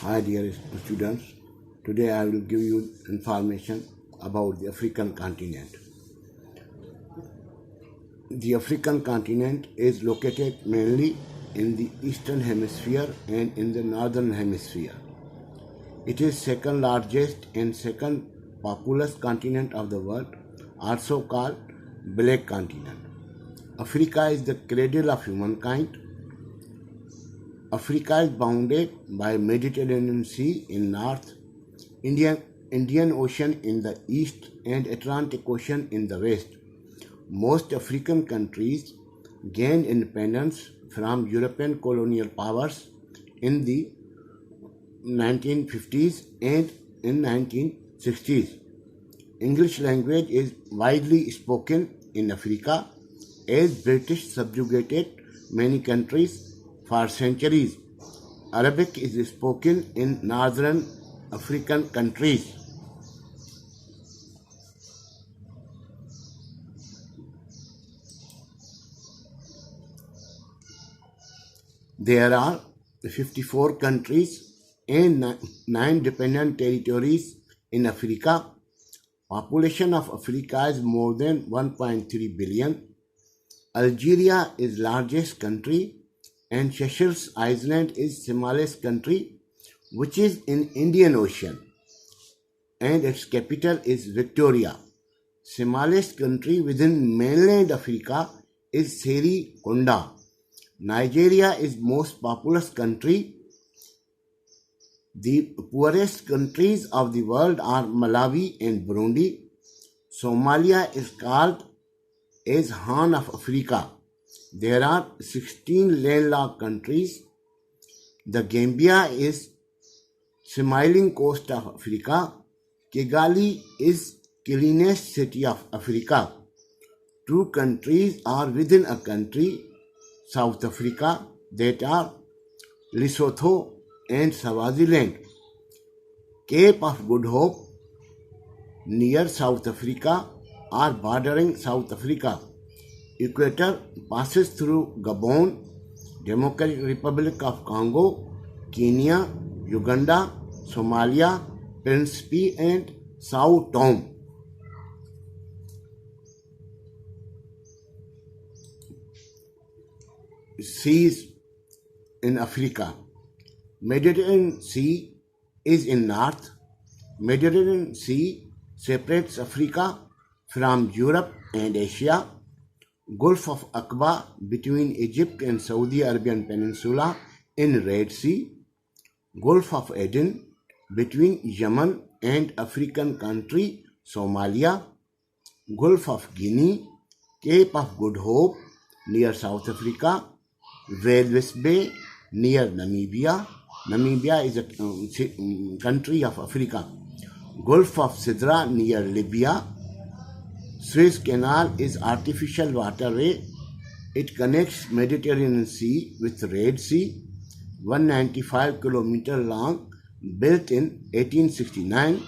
Hi dear students, today I will give you information about the African continent. The African continent is located mainly in the eastern hemisphere and in the northern hemisphere. It is second largest and second populous continent of the world, also called Black Continent. Africa is the cradle of humankind. Africa is bounded by Mediterranean Sea in north, Indian Ocean in the east, and Atlantic Ocean in the west. Most African countries gained independence from European colonial powers in the 1950s and in 1960s. English language is widely spoken in Africa as British subjugated many countries for centuries. Arabic is spoken in northern African countries. There are 54 countries and 9 dependent territories in Africa. Population of Africa is more than 1.3 billion. Algeria is largest country and Seychelles Island is smallest country which is in Indian Ocean and its capital is Victoria. Smallest country within mainland Africa is Sri Konda. Nigeria is most populous country. The poorest countries of the world are Malawi and Burundi. Somalia is called as Horn of Africa. There are 16 landlocked countries. The Gambia is smiling coast of Africa. Kigali is cleanest city of Africa. Two countries are within a country, South Africa, that are Lesotho and Swaziland. Cape of Good Hope near South Africa or bordering South Africa. Equator passes through Gabon, Democratic Republic of Congo, Kenya, Uganda, Somalia, Principe and Sao Tome. Seas in Africa. Mediterranean Sea is in north. Mediterranean Sea separates Africa from Europe and Asia. Gulf of Aqaba between Egypt and Saudi Arabian Peninsula in Red Sea. Gulf of Aden between Yemen and African country Somalia. Gulf of Guinea, Cape of Good Hope near South Africa. Walvis Bay near Namibia. Namibia is a country of Africa. Gulf of Sidra near Libya. Suez Canal is artificial waterway. It connects Mediterranean Sea with Red Sea. 195 km long, built in 1869.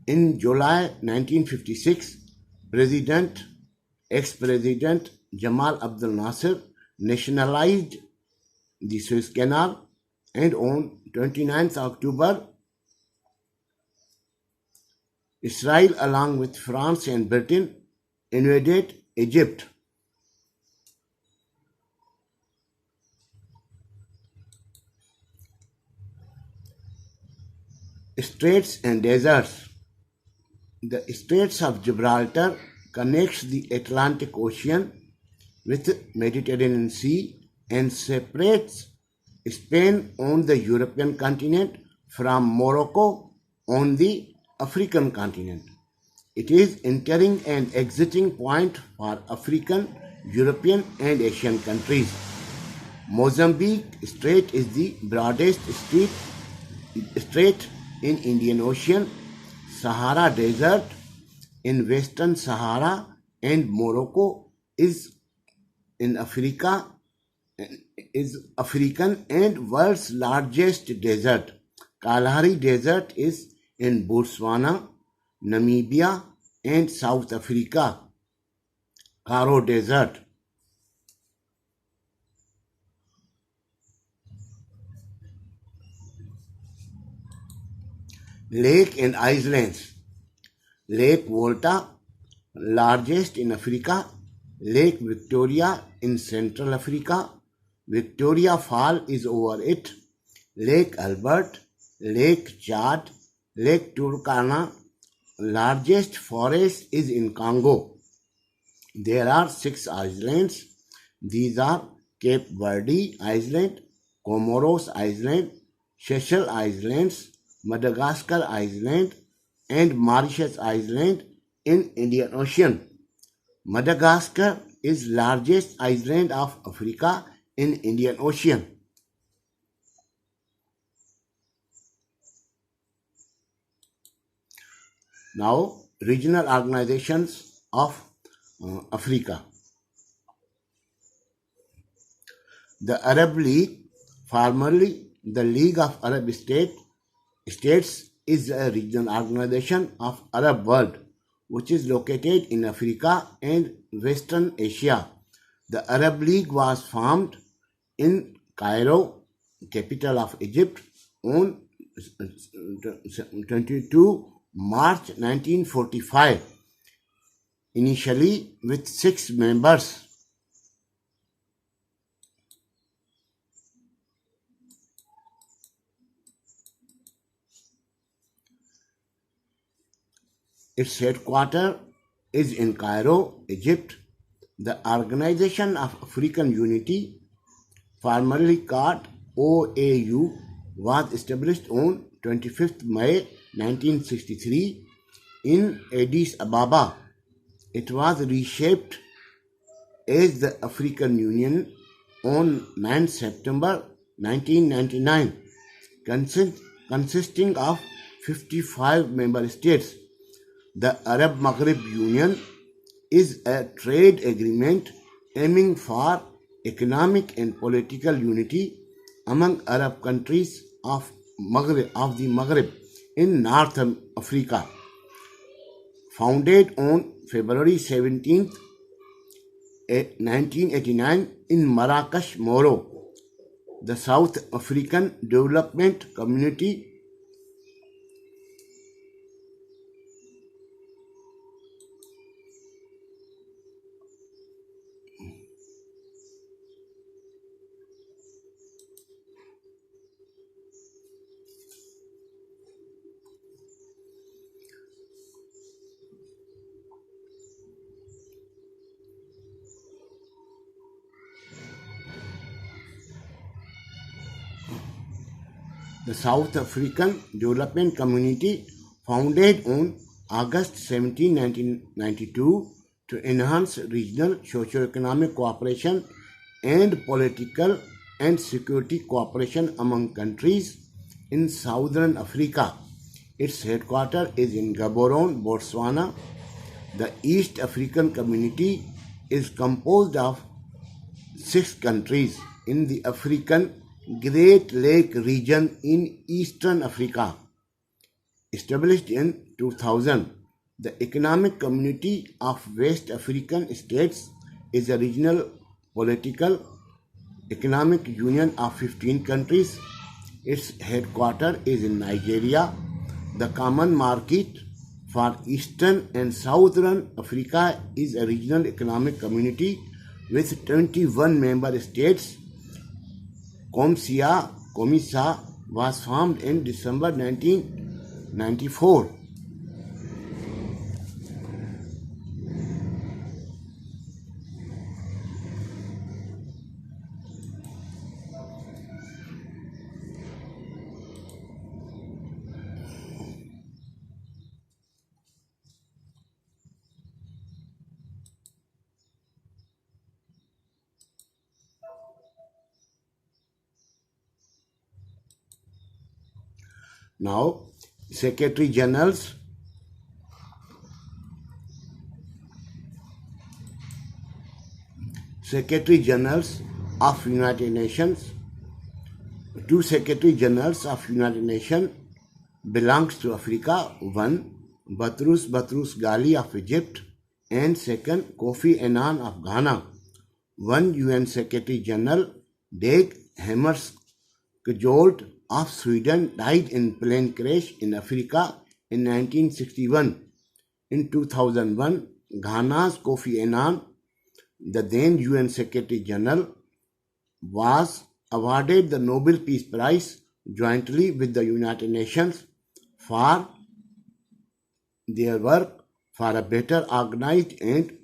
In July 1956, ex-President Jamal Abdel Nasser nationalized the Suez Canal, and on 29th October, Israel along with France and Britain invaded Egypt. Straits and deserts. The Straits of Gibraltar connects the Atlantic Ocean with Mediterranean Sea and separates Spain on the European continent from Morocco on the African continent. It is entering and exiting point for African, European and Asian countries. Mozambique Strait is the broadest strait in Indian Ocean. Sahara Desert in Western Sahara and Morocco is in Africa is African and world's largest desert. Kalahari Desert is in Botswana, Namibia and South Africa. Karo Desert. Lake and islands. Lake Volta, largest in Africa. Lake Victoria in Central Africa. Victoria Fall is over it. Lake Albert, Lake Chad, Lake Turkana. Largest forest is in Congo. There are 6 islands. These are Cape Verde Island, Comoros Island, Seychelles Islands, Madagascar Island, and Mauritius Island in Indian Ocean. Madagascar is largest island of Africa in Indian Ocean. Now, regional organizations of Africa. The Arab League, formerly the League of Arab States, is a regional organization of Arab world which is located in Africa and Western Asia. The Arab League was formed in Cairo, capital of Egypt, on 22 March 1945, initially with 6 members. Its headquarters is in Cairo, Egypt. The Organization of African Unity, formerly called OAU, was established on 25th May 1963 in Addis Ababa. It was reshaped as the African Union on 9 September 1999, consisting of 55 member states. The Arab Maghreb Union is a trade agreement aiming for economic and political unity among Arab countries of the Maghreb in North Africa. Founded on February 17, 1989 in Marrakesh, Morocco, the South African Development Community The South African Development Community, founded on August 17, 1992, to enhance regional socio-economic cooperation and political and security cooperation among countries in Southern Africa. Its headquarters is in Gaborone, Botswana. The East African Community is composed of 6 countries in the African Great Lake region in Eastern Africa. Established in 2000, the Economic Community of West African States is a regional political economic union of 15 countries. Its headquarters is in Nigeria. The Common Market for Eastern and Southern Africa is a regional economic community with 21 member states. COMESA was formed in December 1994. Now, Secretary Generals of United Nations. 2 Secretary Generals of United Nations belongs to Africa. 1. Boutros Ghali of Egypt, and 2nd Kofi Annan of Ghana. 1 UN Secretary General Dag Hammarskjöld of Sweden died in plane crash in Africa in 1961. In 2001, Ghana's Kofi Annan, the then UN Secretary General, was awarded the Nobel Peace Prize jointly with the United Nations for their work for a better organized and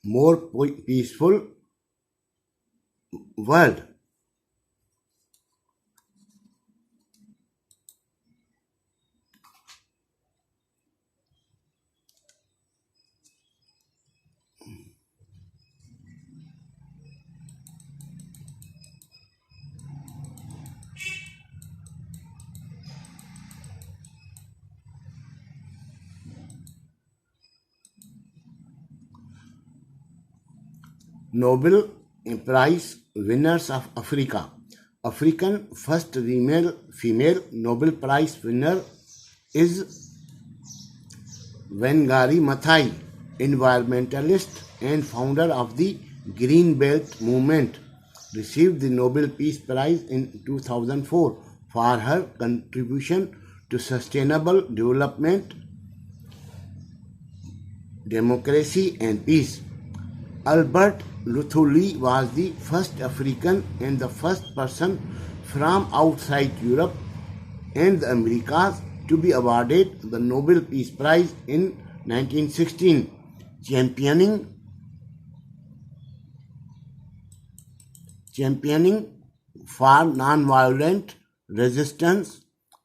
more peaceful world. Nobel Prize winners of Africa. African first female Nobel Prize winner is Wangari Maathai, environmentalist and founder of the Green Belt movement, received the Nobel Peace Prize in 2004 for her contribution to sustainable development, democracy and peace. Albert Luthuli was the first African and the first person from outside Europe and the Americas to be awarded the Nobel Peace Prize in 1916, championing for non-violent resistance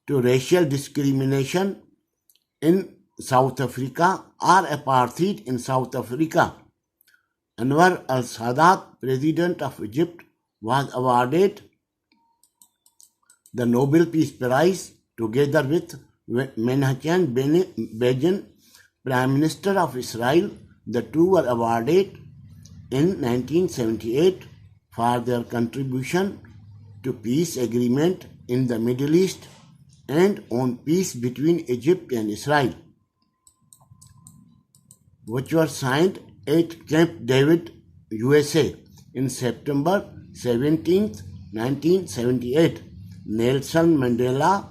to racial discrimination in South Africa or apartheid in South Africa. Anwar al-Sadat, President of Egypt, was awarded the Nobel Peace Prize together with Menachem Begin, Prime Minister of Israel. The two were awarded in 1978 for their contribution to peace agreement in the Middle East and on peace between Egypt and Israel, which were signed at Camp David, USA in September 17, 1978. Nelson Mandela,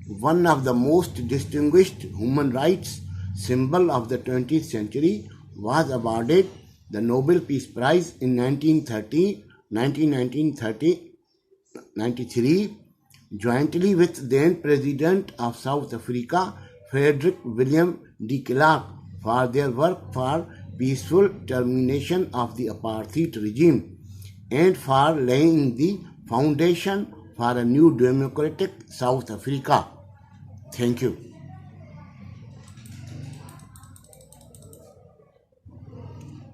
one of the most distinguished human rights symbol of the 20th century, was awarded the Nobel Peace Prize in 1993 jointly with then President of South Africa, Frederick William de Klerk, for their work for peaceful termination of the apartheid regime and for laying the foundation for a new democratic South Africa. Thank you.